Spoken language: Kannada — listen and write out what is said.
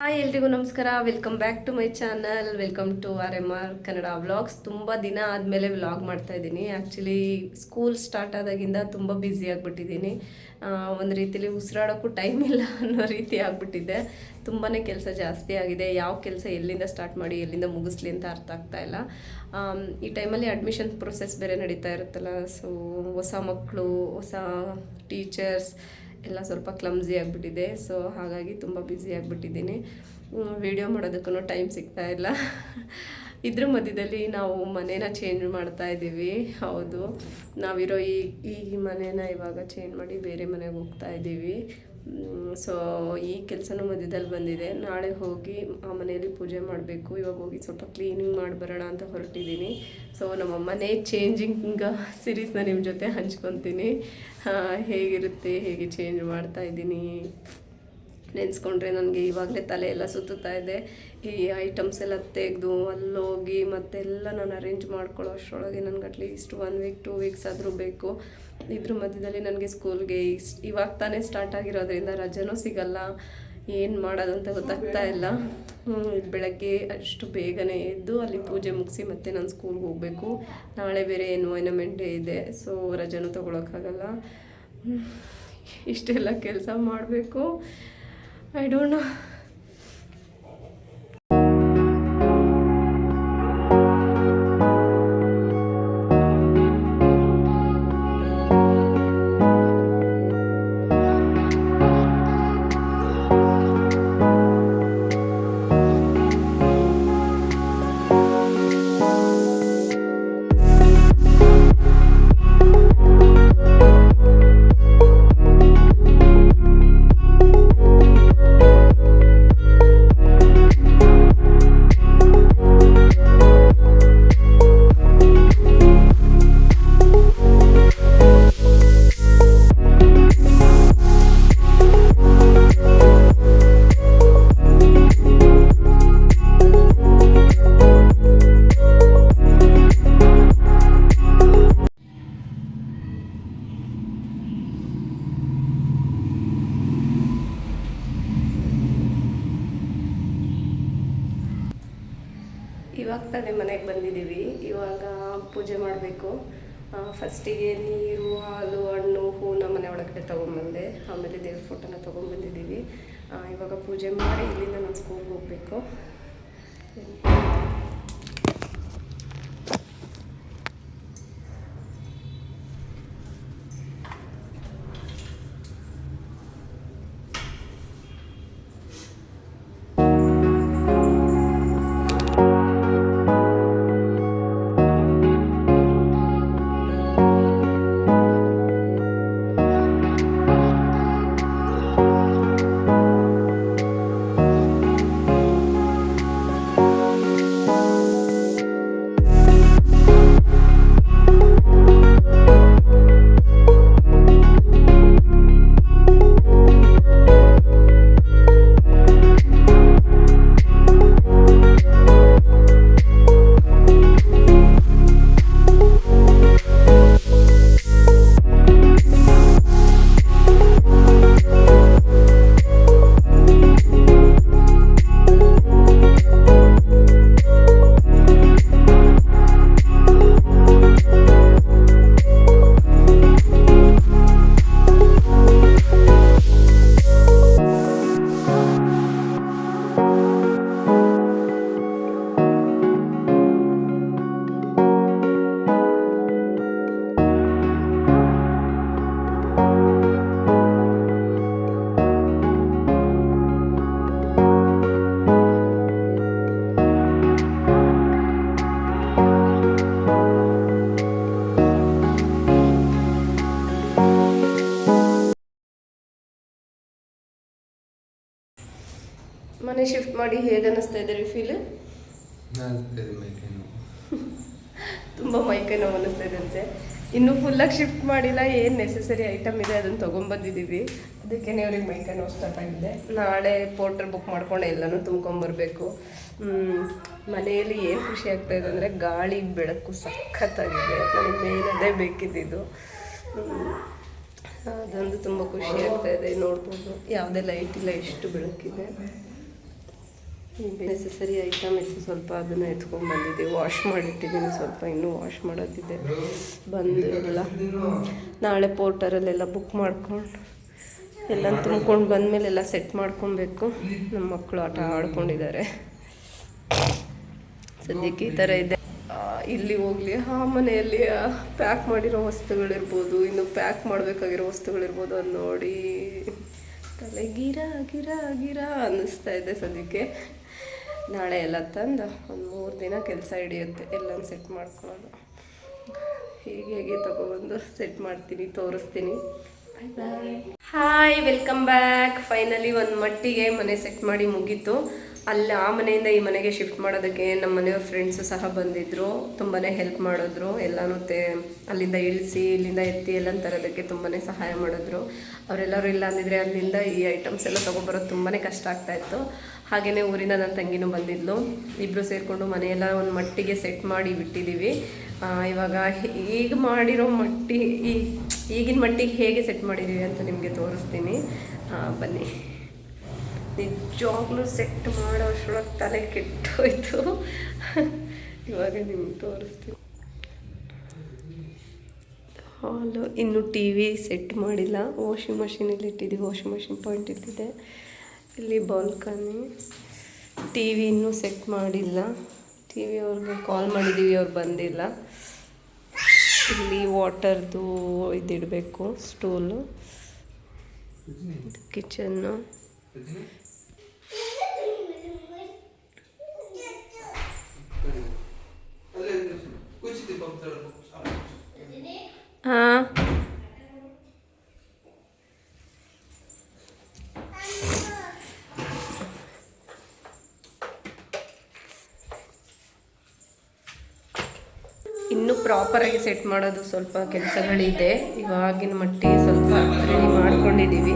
ಹಾಯ್ ಎಲ್ರಿಗೂ ನಮಸ್ಕಾರ. Welcome back to my channel. Welcome to RMR Kannada vlogs. ತುಂಬ ದಿನ ಆದಮೇಲೆ ವ್ಲಾಗ್ ಮಾಡ್ತಾ ಇದ್ದೀನಿ. ಆ್ಯಕ್ಚುಲಿ ಸ್ಕೂಲ್ ಸ್ಟಾರ್ಟ್ ಆದಾಗಿಂದ ತುಂಬ ಬ್ಯುಸಿ ಆಗಿಬಿಟ್ಟಿದ್ದೀನಿ. ಒಂದು ರೀತಿಲಿ ಉಸಿರಾಡೋಕ್ಕೂ ಟೈಮ್ ಇಲ್ಲ ಅನ್ನೋ ರೀತಿ ಆಗಿಬಿಟ್ಟಿದೆ. ತುಂಬಾ ಕೆಲಸ ಜಾಸ್ತಿ ಆಗಿದೆ. ಯಾವ ಕೆಲಸ ಎಲ್ಲಿಂದ ಸ್ಟಾರ್ಟ್ ಮಾಡಿ ಎಲ್ಲಿಂದ ಮುಗಿಸ್ಲಿ ಅಂತ ಅರ್ಥ ಆಗ್ತಾ ಇಲ್ಲ. ಈ ಟೈಮಲ್ಲಿ ಅಡ್ಮಿಷನ್ ಪ್ರೊಸೆಸ್ ಬೇರೆ ನಡೀತಾ ಇರುತ್ತಲ್ಲ. ಸೊ ಹೊಸ ಮಕ್ಕಳು, ಹೊಸ ಟೀಚರ್ಸ್ ಎಲ್ಲ ಸ್ವಲ್ಪ ಕ್ಲಮ್ಸಿ ಆಗಿಬಿಟ್ಟಿದೆ. ಸೊ ಹಾಗಾಗಿ ತುಂಬ ಬ್ಯುಸಿ ಆಗಿಬಿಟ್ಟಿದ್ದೀನಿ. ವಿಡಿಯೋ ಮಾಡೋದಕ್ಕೂ ಟೈಮ್ ಸಿಗ್ತಾ ಇಲ್ಲ. ಇದ್ರ ಮಧ್ಯದಲ್ಲಿ ನಾವು ಮನೇನ ಚೇಂಜ್ ಮಾಡ್ತಾ ಇದ್ದೀವಿ. ಹೌದು, ನಾವಿರೋ ಈ ಮನೇನ ಇವಾಗ ಚೇಂಜ್ ಮಾಡಿ ಬೇರೆ ಮನೆಗೆ ಹೋಗ್ತಾ ಇದ್ದೀವಿ. ಸೊ ಈ ಕೆಲಸನೂ ಮಧ್ಯದಲ್ಲಿ ಬಂದಿದೆ. ನಾಳೆ ಹೋಗಿ ಆ ಮನೆಯಲ್ಲಿ ಪೂಜೆ ಮಾಡಬೇಕು. ಇವಾಗ ಹೋಗಿ ಸ್ವಲ್ಪ ಕ್ಲೀನಿಂಗ್ ಮಾಡಿ ಬರೋಣ ಅಂತ ಹೊರಟಿದ್ದೀನಿ. ಸೊ ನಮ್ಮ ಮನೆ ಚೇಂಜಿಂಗ್ ಸಿರೀಸ್ನ ನಿಮ್ಮ ಜೊತೆ ಹಂಚ್ಕೊತೀನಿ. ಹೇಗಿರುತ್ತೆ, ಹೇಗೆ ಚೇಂಜ್ ಮಾಡ್ತಾ ಇದ್ದೀನಿ ನೆನೆಸ್ಕೊಂಡ್ರೆ ನನಗೆ ಇವಾಗಲೇ ತಲೆ ಎಲ್ಲ ಸುತ್ತುತ್ತಾ ಇದೆ. ಈ ಐಟಮ್ಸ್ ಎಲ್ಲ ತೆಗೆದು ಅಲ್ಲೋಗಿ ಮತ್ತೆಲ್ಲ ನಾನು ಅರೇಂಜ್ ಮಾಡ್ಕೊಳ್ಳೋ ಅಷ್ಟರೊಳಗೆ ನನಗೆ ಅಟ್ಲೀಸ್ಟ್ 1 ವೀಕ್ 2 ವೀಕ್ಸ್ ಆದರೂ ಬೇಕು. ಇದ್ರ ಮಧ್ಯದಲ್ಲಿ ನನಗೆ ಸ್ಕೂಲ್ಗೆ ಇವಾಗ ತಾನೇ ಸ್ಟಾರ್ಟ್ ಆಗಿರೋದ್ರಿಂದ ರಜೆನೂ ಸಿಗಲ್ಲ. ಏನು ಮಾಡೋದು ಅಂತ ಗೊತ್ತಾಗ್ತಾ ಇಲ್ಲ. ಬೆಳಗ್ಗೆ ಅಷ್ಟು ಬೇಗನೆ ಎದ್ದು ಅಲ್ಲಿ ಪೂಜೆ ಮುಗಿಸಿ ಮತ್ತೆ ನಾನು ಸ್ಕೂಲ್ಗೆ ಹೋಗಬೇಕು. ನಾಳೆ ಬೇರೆ ಎನ್ವೈರನ್ಮೆಂಟ್ ಡೇ ಇದೆ. ಸೊ ರಜೆನೂ ತೊಗೊಳಕ್ಕಾಗಲ್ಲ. ಇಷ್ಟೆಲ್ಲ ಕೆಲಸ ಮಾಡಬೇಕು. I don't know. ಇವಾಗ ತಾನೇ ಮನೆಗೆ ಬಂದಿದ್ದೀವಿ. ಇವಾಗ ಪೂಜೆ ಮಾಡಬೇಕು. ಫಸ್ಟಿಗೆ ನೀರು, ಹಾಲು, ಹಣ್ಣು, ಹೂನ ಮನೆ ಒಳಗಡೆ ತೊಗೊಂಬಂದೆ. ಆಮೇಲೆ ದೇವ್ರ ಫೋಟೋನ ತೊಗೊಂಬಂದಿದ್ದೀವಿ. ಇವಾಗ ಪೂಜೆ ಮಾಡಿ ಇಲ್ಲಿಂದ ನಾನು ಸ್ಕೂಲ್ಗೆ ಹೋಗಬೇಕು. ಮನೆ ಶಿಫ್ಟ್ ಮಾಡಿ ಹೇಗೆ ಅನ್ನಿಸ್ತಾ ಇದೆ ಫೀಲ್? ತುಂಬ ಮೈಕೈ ನೋವು ಅನ್ನಿಸ್ತಾ ಇದೆ ಅಂತೆ. ಇನ್ನೂ ಫುಲ್ಲಾಗಿ ಶಿಫ್ಟ್ ಮಾಡಿಲ್ಲ. ಏನು ನೆಸೆಸರಿ ಐಟಮ್ ಇದೆ ಅದನ್ನು ತೊಗೊಂಬಂದಿದ್ದೀವಿ. ಅದಕ್ಕೇ ಅವ್ರಿಗೆ ಮೈಕೈ ನೋವು ಸ್ಟಾರ್ಟ್ ಆಗಿದೆ. ನಾಳೆ ಪೋರ್ಟರ್ ಬುಕ್ ಮಾಡ್ಕೊಂಡು ಎಲ್ಲನೂ ತುಂಬ್ಕೊಂಬರ್ಬೇಕು. ಮನೆಯಲ್ಲಿ ಏನು ಖುಷಿ ಆಗ್ತಾಯಿದೆ ಅಂದರೆ ಗಾಳಿ ಬೆಳಕು ಸಖತ್ತಾಗಿದೆ. ನನಗೆ ಮೇನ್ ಅದೇ ಬೇಕಿದ್ದಿದ್ದು. ಅದೊಂದು ತುಂಬ ಖುಷಿ ಆಗ್ತಾಯಿದೆ. ನೋಡ್ಬೋದು ಯಾವುದೇ ಲೈಟ್ ಇಲ್ಲ, ಎಷ್ಟು ಬೆಳಕಿದೆ. ನೆಸೆಸರಿ ಐಟಮ್ ಇತ್ತು, ಸ್ವಲ್ಪ ಅದನ್ನು ಎತ್ಕೊಂಡು ಬಂದಿದ್ದೀವಿ. ವಾಶ್ ಮಾಡಿಟ್ಟಿದ್ದೀನಿ, ಸ್ವಲ್ಪ ಇನ್ನೂ ವಾಶ್ ಮಾಡೋದಿದೆ. ಬಂದಿಲ್ಲ, ನಾಳೆ ಪೋರ್ಟರಲ್ಲೆಲ್ಲ ಬುಕ್ ಮಾಡ್ಕೊಂಡು ಎಲ್ಲ ತುಂಬ್ಕೊಂಡು ಬಂದಮೇಲೆ ಎಲ್ಲ ಸೆಟ್ ಮಾಡ್ಕೊಬೇಕು. ನಮ್ಮ ಮಕ್ಕಳು ಆಟ ಆಡ್ಕೊಂಡಿದ್ದಾರೆ. ಸದ್ಯಕ್ಕೆ ಈ ಥರ ಇದೆ. ಇಲ್ಲಿ ಹೋಗಲಿ, ಆ ಮನೆಯಲ್ಲಿ ಪ್ಯಾಕ್ ಮಾಡಿರೋ ವಸ್ತುಗಳಿರ್ಬೋದು, ಇನ್ನು ಪ್ಯಾಕ್ ಮಾಡಬೇಕಾಗಿರೋ ವಸ್ತುಗಳಿರ್ಬೋದು, ಅದು ನೋಡಿ ತಲೆ ಗಿರ ಗಿರ ಗಿರ ಅನ್ನಿಸ್ತಾ ಇದೆ ಸದ್ಯಕ್ಕೆ. ನಾಳೆ ಎಲ್ಲ ತಂದು ಒಂದು 3 ದಿನ ಕೆಲಸ ಹಿಡಿಯುತ್ತೆ ಎಲ್ಲನೂ ಸೆಟ್ ಮಾಡ್ಕೊಳ್ಳೋದು. ಹೇಗೆ ತಗೊಬಂದು ಸೆಟ್ ಮಾಡ್ತೀನಿ, ತೋರಿಸ್ತೀನಿ. Hi, welcome back. ಫೈನಲಿ ಒಂದು ಮಟ್ಟಿಗೆ ಮನೆ ಸೆಟ್ ಮಾಡಿ ಮುಗೀತು. ಅಲ್ಲಿ ಆ ಮನೆಯಿಂದ ಈ ಮನೆಗೆ ಶಿಫ್ಟ್ ಮಾಡೋದಕ್ಕೆ ನಮ್ಮ ಮನೆಯವ್ರ ಫ್ರೆಂಡ್ಸು ಸಹ ಬಂದಿದ್ದರು. ತುಂಬಾ ಹೆಲ್ಪ್ ಮಾಡಿದ್ರು. ಎಲ್ಲನೂ ಅಲ್ಲಿಂದ ಇಳಿಸಿ ಇಲ್ಲಿಂದ ಎತ್ತಿ ಎಲ್ಲ ತರೋದಕ್ಕೆ ತುಂಬಾ ಸಹಾಯ ಮಾಡಿದ್ರು. ಅವರೆಲ್ಲರೂ ಇಲ್ಲ ಅಂದಿದ್ರೆ ಅಲ್ಲಿಂದ ಈ ಐಟಮ್ಸ್ ಎಲ್ಲ ತೊಗೊಬರೋದು ತುಂಬಾ ಕಷ್ಟ ಆಗ್ತಾಯಿತ್ತು. ಹಾಗೆಯೇ ಊರಿಂದ ನನ್ನ ತಂಗಿನೂ ಬಂದಿದ್ಲು. ಇಬ್ಬರು ಸೇರಿಕೊಂಡು ಮನೆಯೆಲ್ಲ ಒಂದು ಮಟ್ಟಿಗೆ ಸೆಟ್ ಮಾಡಿ ಬಿಟ್ಟಿದ್ದೀವಿ. ಇವಾಗ ಈಗ ಮಾಡಿರೋ ಈಗಿನ ಮಟ್ಟಿಗೆ ಹೇಗೆ ಸೆಟ್ ಮಾಡಿದ್ದೀವಿ ಅಂತ ನಿಮಗೆ ತೋರಿಸ್ತೀನಿ. ಬನ್ನಿ. ನಿಜವಾಗ್ಲೂ ಸೆಟ್ ಮಾಡೋ ಅಷ್ಟರೊಳಗೆ ತಲೆ ಕೆಟ್ಟೋಯ್ತು. ಇವಾಗ ನಿಮ್ಗೆ ತೋರಿಸ್ತೀನಿ. ಹಾಲು ಇನ್ನೂ ಟಿ ವಿ ಸೆಟ್ ಮಾಡಿಲ್ಲ. ವಾಷಿಂಗ್ ಮಷೀನಲ್ಲಿ ಇಟ್ಟಿದ್ದೀವಿ, ವಾಷಿಂಗ್ ಮಷಿನ್ ಪಾಯಿಂಟ್ ಇಟ್ಟಿದೆ. ಇಲ್ಲಿ ಬಾಲ್ಕನಿ. ಟಿ ವಿ ಇನ್ನೂ ಸೆಟ್ ಮಾಡಿಲ್ಲ. ಟಿ ವಿ ಅವ್ರಿಗೆ ಕಾಲ್ ಮಾಡಿದ್ದೀವಿ, ಅವ್ರು ಬಂದಿಲ್ಲ. ಇಲ್ಲಿ ವಾಟರ್ದು ಇದಿಡಬೇಕು, ಸ್ಟೂಲು. ಕಿಚನ್ನು. ಹಾಂ, ಇನ್ನೂ ಪ್ರಾಪರಾಗಿ ಸೆಟ್ ಮಾಡೋದು ಸ್ವಲ್ಪ ಕೆಲಸಗಳಿದೆ. ಇವಾಗಿನ ಮಟ್ಟಿಗೆ ಸ್ವಲ್ಪ ರೆಡಿ ಮಾಡ್ಕೊಂಡಿದ್ದೀವಿ.